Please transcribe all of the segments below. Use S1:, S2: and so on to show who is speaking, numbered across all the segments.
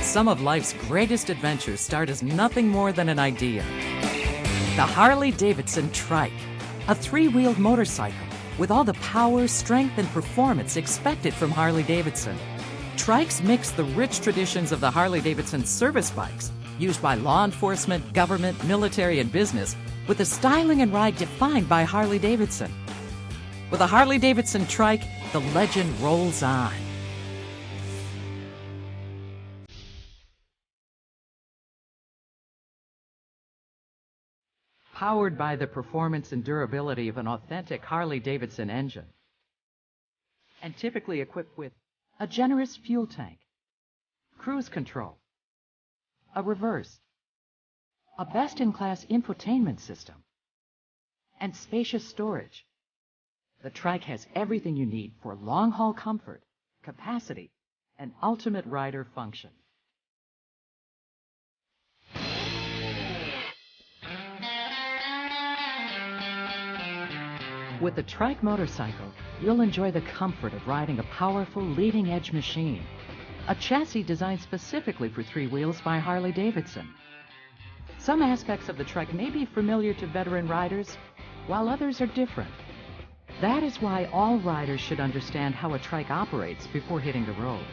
S1: Some of life's greatest adventures start as nothing more than an idea. The Harley-Davidson Trike, a three-wheeled motorcycle with all the power, strength, and performance expected from Harley-Davidson. Trikes mix the rich traditions of the Harley-Davidson service bikes used by law enforcement, government, military, and business with the styling and ride defined by Harley-Davidson. With a Harley-Davidson Trike, the legend rolls on. Powered by the performance and durability of an authentic Harley-Davidson engine, and typically equipped with a generous fuel tank, cruise control, a reverse, a best-in-class infotainment system, and spacious storage. The Trike has everything you need for long-haul comfort, capacity, and ultimate rider function. With the Trike motorcycle, you'll enjoy the comfort of riding a powerful leading-edge machine, a chassis designed specifically for three wheels by Harley-Davidson. Some aspects of the Trike may be familiar to veteran riders, while others are different. That is why all riders should understand how a Trike operates before hitting the road.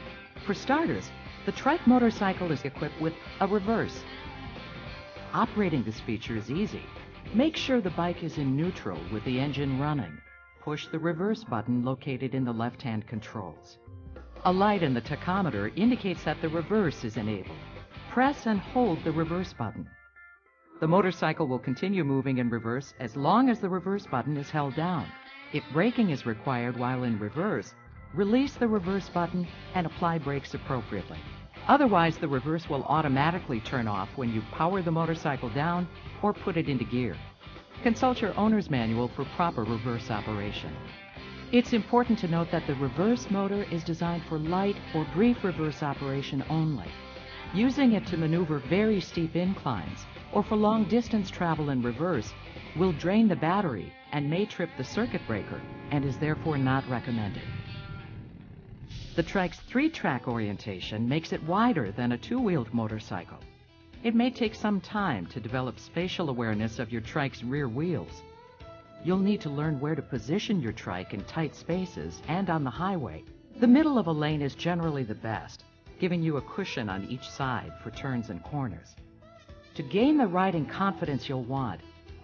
S1: For starters, the Trike motorcycle is equipped with a reverse. Operating this feature is easy. Make sure the bike is in neutral with the engine running. Push the reverse button located in the left-hand controls. A light in the tachometer indicates that the reverse is enabled. Press and hold the reverse button. The motorcycle will continue moving in reverse as long as the reverse button is held down. If braking is required while in reverse, release the reverse button and apply brakes appropriately. Otherwise, the reverse will automatically turn off when you power the motorcycle down or put it into gear. Consult your owner's manual for proper reverse operation. It's important to note that the reverse motor is designed for light or brief reverse operation only. Using it to maneuver very steep inclines or for long distance travel in reverse will drain the battery and may trip the circuit breaker and is therefore not recommended. The Trike's three-track orientation makes it wider than a two-wheeled motorcycle. It may take some time to develop spatial awareness of your Trike's rear wheels. You'll need to learn where to position your Trike in tight spaces and on the highway. The middle of a lane is generally the best, giving you a cushion on each side for turns and corners. To gain the riding confidence you'll want,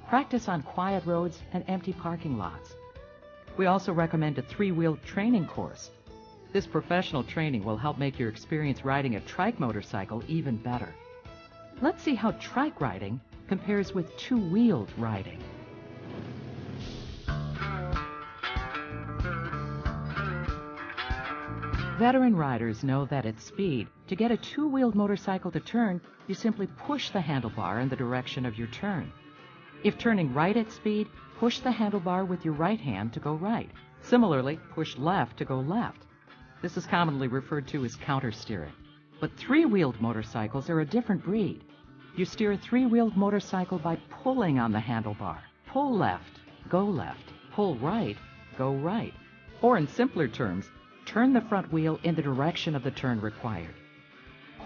S1: practice on quiet roads and empty parking lots. We also recommend a three-wheeled training course. This professional training will help make your experience riding a Trike motorcycle even better. Let's see how Trike riding compares with two-wheeled riding. Veteran riders know that at speed, to get a two-wheeled motorcycle to turn, you simply push the handlebar in the direction of your turn. If turning right at speed, push the handlebar with your right hand to go right. Similarly, push left to go left. This is commonly referred to as counter-steering. But three-wheeled motorcycles are a different breed. You steer a three-wheeled motorcycle by pulling on the handlebar. Pull left, go left. Pull right, go right. Or in simpler terms, turn the front wheel in the direction of the turn required.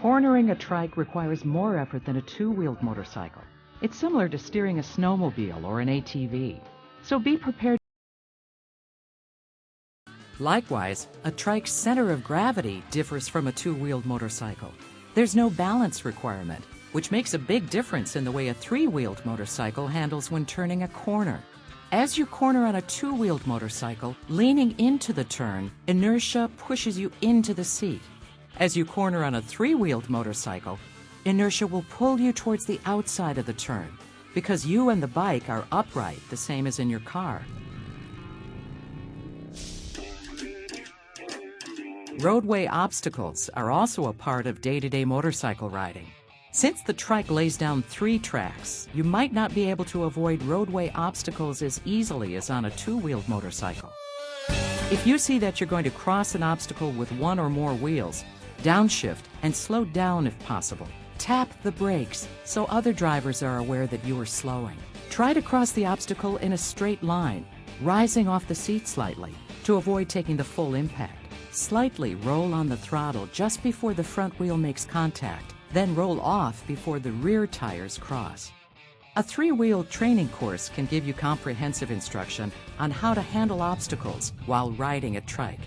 S1: Cornering a Trike requires more effort than a two-wheeled motorcycle. It's similar to steering a snowmobile or an ATV. So be prepared. Likewise, a Trike's center of gravity differs from a two-wheeled motorcycle. There's no balance requirement, which makes a big difference in the way a three-wheeled motorcycle handles when turning a corner. As you corner on a two-wheeled motorcycle, leaning into the turn, inertia pushes you into the seat. As you corner on a three-wheeled motorcycle, inertia will pull you towards the outside of the turn, because you and the bike are upright, the same as in your car. Roadway obstacles are also a part of day-to-day motorcycle riding. Since the Trike lays down 3 tracks, you might not be able to avoid roadway obstacles as easily as on a two-wheeled motorcycle. If you see that you're going to cross an obstacle with 1 or more wheels, downshift and slow down if possible. Tap the brakes so other drivers are aware that you are slowing. Try to cross the obstacle in a straight line, rising off the seat slightly to avoid taking the full impact. Slightly roll on the throttle just before the front wheel makes contact, then roll off before the rear tires cross. A 3-wheel training course can give you comprehensive instruction on how to handle obstacles while riding a trike.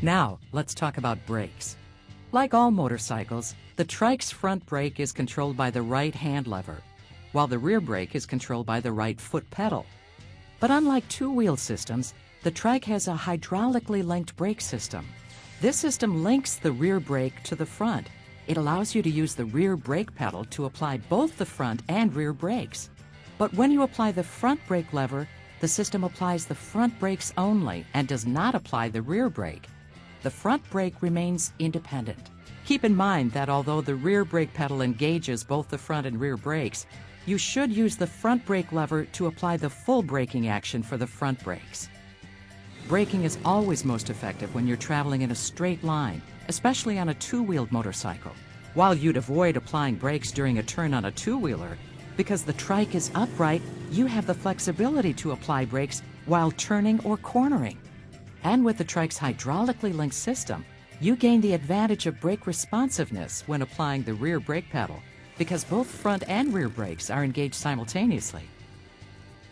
S1: Now, let's talk about brakes. Like all motorcycles, the trike's front brake is controlled by the right hand lever, while the rear brake is controlled by the right foot pedal. But unlike 2-wheel systems, the trike has a hydraulically linked brake system. This system links the rear brake to the front. It allows you to use the rear brake pedal to apply both the front and rear brakes. But when you apply the front brake lever, the system applies the front brakes only and does not apply the rear brake. The front brake remains independent. Keep in mind that although the rear brake pedal engages both the front and rear brakes, you should use the front brake lever to apply the full braking action for the front brakes. Braking is always most effective when you're traveling in a straight line, especially on a 2-wheeled motorcycle. While you'd avoid applying brakes during a turn on a 2-wheeler, because the trike is upright, you have the flexibility to apply brakes while turning or cornering. And with the trike's hydraulically linked system, you gain the advantage of brake responsiveness when applying the rear brake pedal, because both front and rear brakes are engaged simultaneously.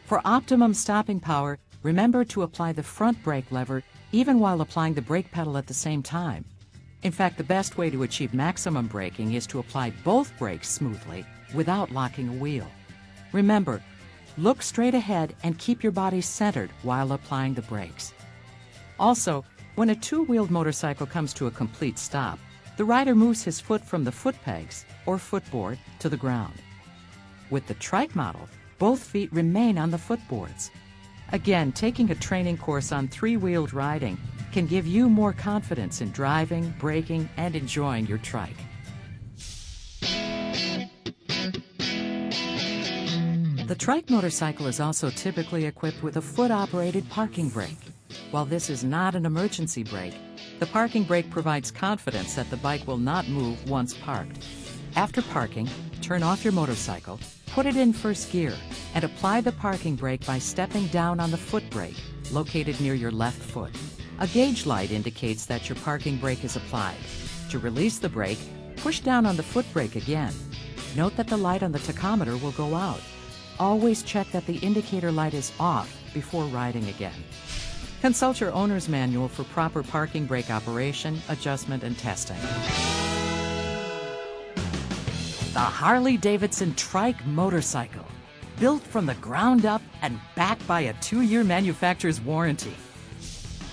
S1: For optimum stopping power, remember to apply the front brake lever even while applying the brake pedal at the same time. In fact, the best way to achieve maximum braking is to apply both brakes smoothly without locking a wheel. Remember, look straight ahead and keep your body centered while applying the brakes. Also, when a 2-wheeled motorcycle comes to a complete stop, the rider moves his foot from the foot pegs or footboard to the ground. With the trike model, both feet remain on the footboards. Again, taking a training course on 3-wheeled riding can give you more confidence in driving, braking, and enjoying your trike. The trike motorcycle is also typically equipped with a foot-operated parking brake. While this is not an emergency brake, the parking brake provides confidence that the bike will not move once parked. After parking, turn off your motorcycle, put it in first gear, and apply the parking brake by stepping down on the foot brake, located near your left foot. A gauge light indicates that your parking brake is applied. To release the brake, push down on the foot brake again. Note that the light on the tachometer will go out. Always check that the indicator light is off before riding again. Consult your owner's manual for proper parking brake operation, adjustment, and testing. The Harley-Davidson Trike motorcycle, built from the ground up and backed by a 2-year manufacturer's warranty.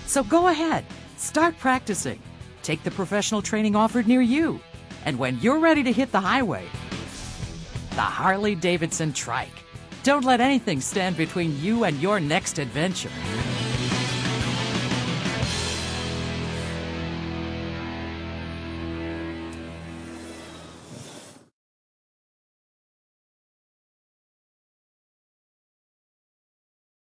S1: So go ahead, start practicing, take the professional training offered near you, and when you're ready to hit the highway, the Harley-Davidson Trike. Don't let anything stand between you and your next adventure.